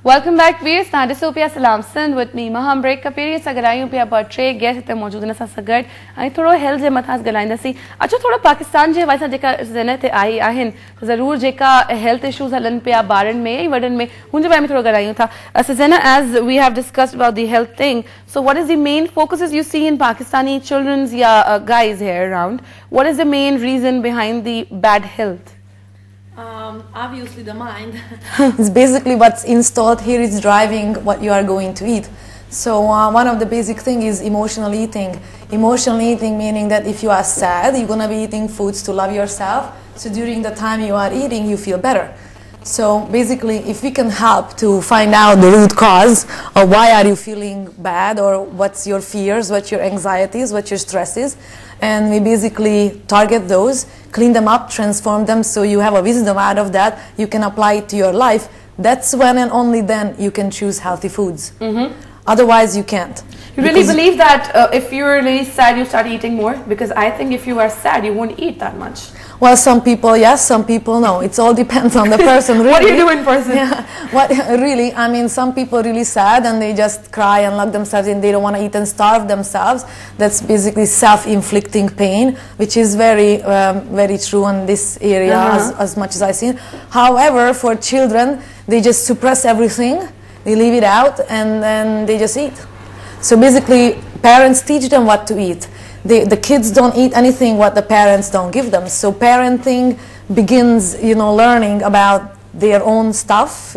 Welcome back, viewers. This is Salam Sindh with me. Maham break ka period sa galayon pe portray guest te maujood na sa sagad. Ani thoda health je mathas galainda si. Acha thoda Pakistan je waisa jeka zene te ai ahin. Zarur jeka health issues halan pe baran mein ei wadan mein hunje bai mein thoda galayon tha. Zsuzsanna, as we have discussed about the health thing, so what is the main focuses you see in Pakistani children's guys here around? What is the main reason behind the bad health? Obviously the mind. It's basically what's installed here is driving what you are going to eat. So one of the basic things is emotional eating. Emotional eating meaning that if you are sad, you're going to be eating foods to love yourself. So during the time you are eating, you feel better. So basically, if we can help to find out the root cause of why are you feeling bad, or what's your fears, what's your anxieties, what your stress is, and we basically target those, clean them up, transform them so you have a wisdom out of that, you can apply it to your life. That's when and only then you can choose healthy foods. Otherwise you can't. You really believe that if you're really sad, you start eating more? Because I think if you are sad, you won't eat that much. Well, some people yes, some people no. It all depends on the person. Really. What do you do in person? Yeah. What really? I mean, some people really sad and they just cry and lock themselves in. They don't want to eat and starve themselves. That's basically self-inflicting pain, which is very, very true in this area as much as I've seen. However, for children, they just suppress everything. They leave it out and then they just eat. So basically, parents teach them what to eat. The kids don't eat anything what the parents don't give them. So parenting begins, learning about their own stuff,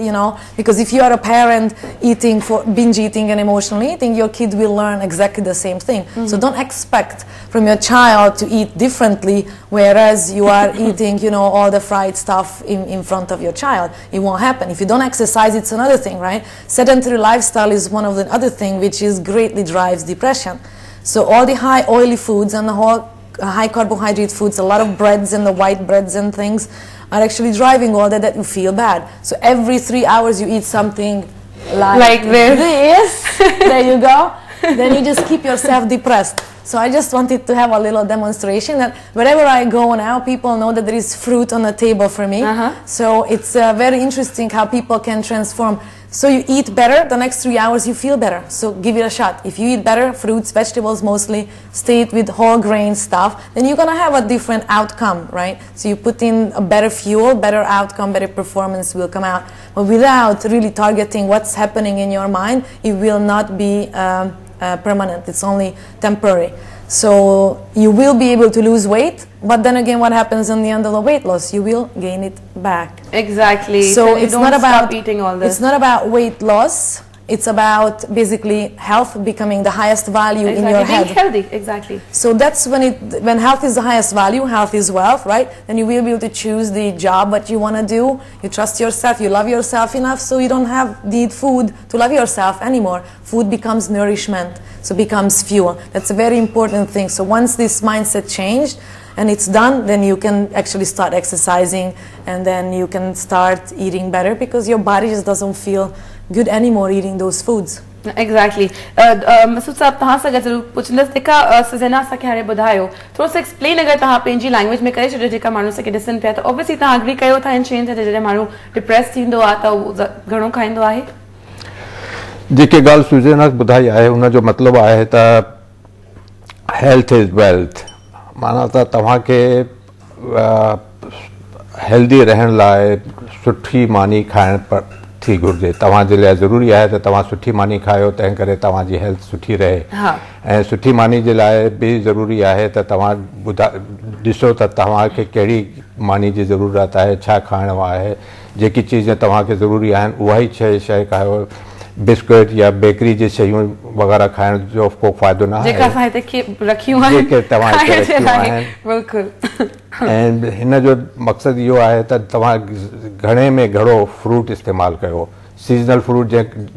because if you are a parent eating for binge eating and emotional eating, your kid will learn exactly the same thing. So don't expect from your child to eat differently, whereas you are eating, all the fried stuff in front of your child. It won't happen. If you don't exercise, it's another thing, right? Sedentary lifestyle is one of the other thing which is greatly drives depression. So all the high oily foods and the whole high carbohydrate foods, a lot of breads and the white breads and things are actually driving all that you feel bad. So every 3 hours you eat something like this. There you go. Then you just keep yourself depressed. So I just wanted to have a little demonstration that wherever I go now, people know that there is fruit on the table for me. So it's very interesting how people can transform. So you eat better, the next 3 hours you feel better. So give it a shot. If you eat better, fruits, vegetables mostly, stay with whole grain stuff, then you're going to have a different outcome, right? So you put in a better fuel, better outcome, better performance will come out. But without really targeting what's happening in your mind, it will not be permanent. It's only temporary. So you will be able to lose weight, but then again, what happens in the end of the weight loss? You will gain it back. Exactly. So it's not about stop eating all this. It's not about weight loss. It's about basically health becoming the highest value in your head. Being healthy, exactly. So that's when health is the highest value, health is wealth, right? Then you will be able to choose the job what you want to do. You trust yourself, you love yourself enough, so you don't need food to love yourself anymore. Food becomes nourishment, so becomes fuel. That's a very important thing. So once this mindset changed and it's done, then you can actually start exercising and then you can start eating better because your body just doesn't feel good anymore eating those foods. Exactly. Masood साहब तहाँ से अगर जरूर पूछने से का Zsuzsanna सा क्या रे बुधायो थोड़ा सा explain अगर तहाँ पेंजी language में करे जो जेका मानू से के डिसन पे तो obviously तहाँ agree कयो था इन change है जो मानू depressed थींदो आता घणो खाइंदो आहे जेके गाल Zsuzsanna बुधाई आहे उन जो मतलब आहे त health is wealth माना त तव्हां के हेल्दी रहण लाइ सुठी मानी खाइण पर थी घुर्जे तव्हां जे लाइ ज़रूरी आहे त तव्हां सुठी मानी खायो तंहिं करे तव्हां जी हेल्थ सुठी रहे ऐं सुठी मानी जे लाइ बि ज़रूरी आहे त तव्हां ॾिसो त तव्हां खे कहिड़ी मानी जी ज़रूरत आहे छा खाइणो आहे जेकी चीज़ तव्हां खे ज़रूरी आहिनि उहा ई शइ खायो बिस्कुट या बेकरी जी शयूं वग़ैरह खाइण जो को फ़ाइदो न आहे जेके तव्हां हिते रखियूं आहिनि बिल्कुलु ऐं हिन जो मक़सदु इहो आहे त तव्हां घणे में घणो फ्रूट इस्तेमालु कयो सीजनल फ्रूट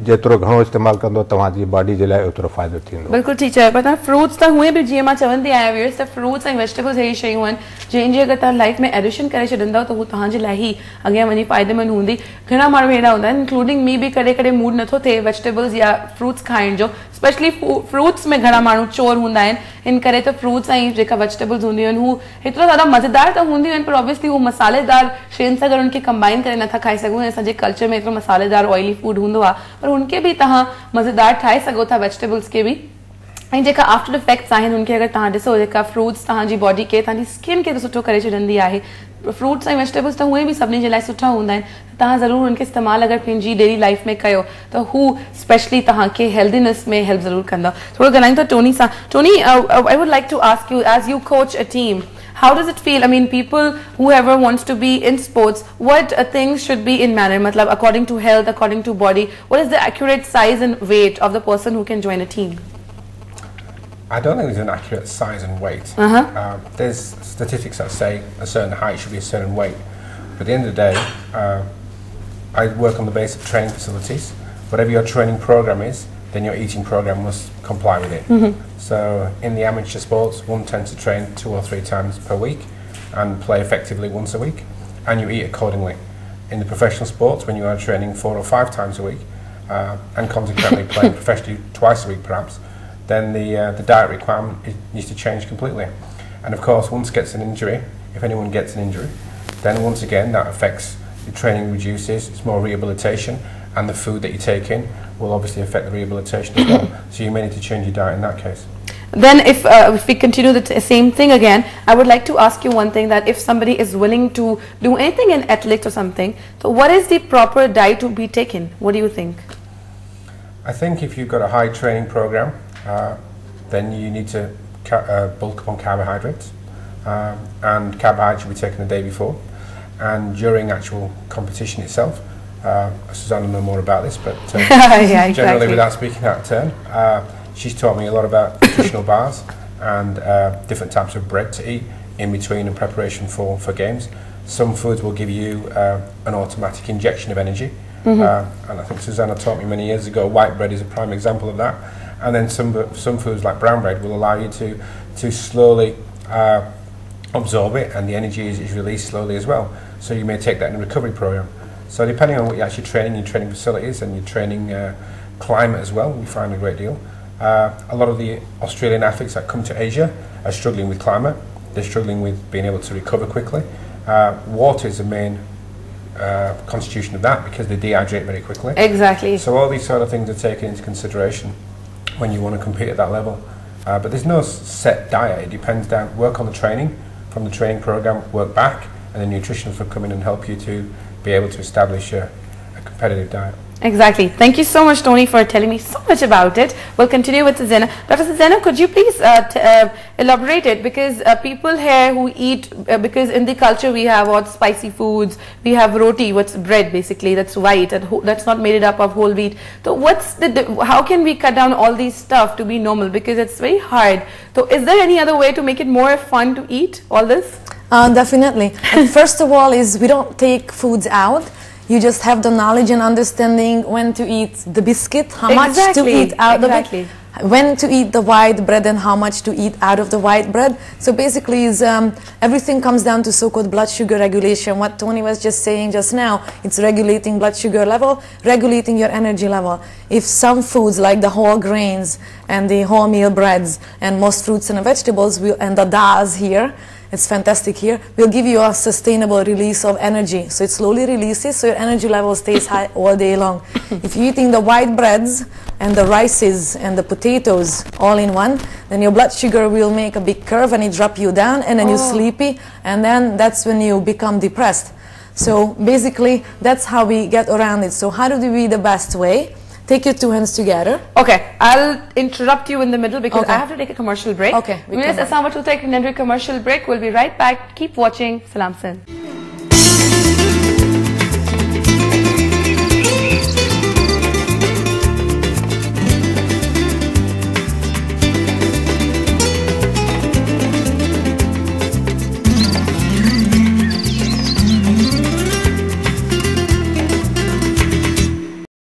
जेतिरो घणो इस्तेमालु कंदो तव्हांजी बॉडी जे लाइ ओतिरो फ़ाइदो थींदो बिल्कुलु ठीकु चयो पर फ्रूट्स त हुए बि जीअं मां चवंदी आहियां व्यूअर्स त फ्रूट्स ऐं वेजिटेबल्स अहिड़ी शयूं आहिनि जंहिंजी अगरि तव्हां लाइफ में एडिशन करे छॾींदव त हू तव्हांजे लाइ ई अॻियां वञी फ़ाइदेमंद हूंदी घणा माण्हू अहिड़ा हूंदा आहिनि इंक्लूडिंग मी बि कॾहिं कॾहिं मूड नथो थिए वेजिटेबल्स या फ्रूट्स खाइण जो स्पेशली फ्रूट्स में घणा माण्हू चोर हूंदा आहिनि इन करे त फ्रूट्स ऐं जेका वेजिटेबल्स हूंदियूं आहिनि हू हेतिरो ज़्यादा मज़ेदार त हूंदियूं आहिनि पर ऑब्वियसली हू मसालेदार शयुनि सां गॾु उनखे कंबाइन करे नथा खाई सघूं ऐं असांजे कल्चर में एतिरो मसालेदार ऑयली फूड हूंदो आहे पर उनखे बि तव्हां मज़ेदार ठाहे सघो था वेजिटेबल्स खे बि ऐं जेका आफ्टर इफेक्ट्स आहिनि उनखे अगरि तव्हां ॾिसो जेका फ्रूट्स तव्हांजी बॉडी खे तव्हांजी स्किन खे सुठो करे छॾींदी आहे फ्रूट्स ऐं वेजिटेबल्स त उहे बि सभिनी जे लाइ सुठा हूंदा आहिनि तव्हां ज़रूरु उनखे इस्तेमालु अगरि पंहिंजी डेली लाइफ में कयो त हू स्पेशली तव्हांखे हेल्दीनेस में हेल्प ज़रूरु कंदा थोरो ॻाल्हायूं था टोनी सां Tony I would like to ask you as you coach a team how does it feel? I mean, people, whoever wants to be in sports, what things should be in manner? Matlab, according to health, according to body, what is the accurate size and weight of the person who can join a team? I don't think there's an accurate size and weight. There's statistics that say a certain height should be a certain weight. But at the end of the day, I work on the basis of training facilities. Whatever your training program is, then your eating program must comply with it. So in the amateur sports, one tends to train 2 or 3 times per week and play effectively once a week, and you eat accordingly. In the professional sports, when you are training 4 or 5 times a week and consequently playing professionally twice a week perhaps, then the diet requirement needs to change completely. And of course, once gets an injury, if anyone gets an injury, then once again that affects your training, reduces, it's more rehabilitation, and the food that you take in will obviously affect the rehabilitation as well. So you may need to change your diet in that case. Then if we continue the same thing again, I would like to ask you one thing, that if somebody is willing to do anything in athletics or something, so what is the proper diet to be taken? What do you think? I think if you've got a high training program, then you need to bulk up on carbohydrates, and carbohydrates should be taken the day before. And during actual competition itself, Zsuzsanna know more about this, but yeah, generally without speaking out of turn, she's taught me a lot about nutritional bars and different types of bread to eat in between and preparation for games. Some foods will give you an automatic injection of energy, and I think Zsuzsanna taught me many years ago white bread is a prime example of that. And then some foods like brown bread will allow you to slowly absorb it, and the energy is released slowly as well. So you may take that in a recovery program. So depending on what you're actually training, your training facilities and your training climate as well, we find a great deal. A lot of the Australian athletes that come to Asia are struggling with climate. They're struggling with being able to recover quickly. Water is the main constitution of that because they dehydrate very quickly. Exactly. So all these sort of things are taken into consideration when you want to compete at that level. But there's no set diet. It depends down, work on the training, from the training program, work back, and the nutritionists will come in and help you to be able to establish a competitive diet. Exactly. Thank you so much, Tony, for telling me so much about it. We'll continue with Zsuzsanna. Dr. Zsuzsanna, could you please elaborate it? Because people here who eat, because in the culture we have what spicy foods, we have roti, what's bread basically, that's white, that's not made up of whole wheat. So what's how can we cut down all these stuff to be normal? Because it's very hard. So is there any other way to make it more fun to eat all this? Definitely. First of all is we don't take foods out. You just have the knowledge and understanding when to eat the biscuit, how much to eat out of it, when to eat the white bread and how much to eat out of the white bread. So basically is everything comes down to so-called blood sugar regulation. What Tony was just saying just now, it's regulating blood sugar level, regulating your energy level. If some foods like the whole grains and the wholemeal breads and most fruits and vegetables and the dals here, it's fantastic here, will give you a sustainable release of energy. So it slowly releases, so your energy level stays high all day long. If you're eating the white breads and the rices and the potatoes all in one, then your blood sugar will make a big curve and it drop you down, and then you're sleepy, and then that's when you become depressed. So basically, that's how we get around it. So how do we do the best way? Take your two hands together. Okay, I'll interrupt you in the middle because I have to take a commercial break. Okay. We'll take a commercial break. We'll be right back. Keep watching Salam Sindh.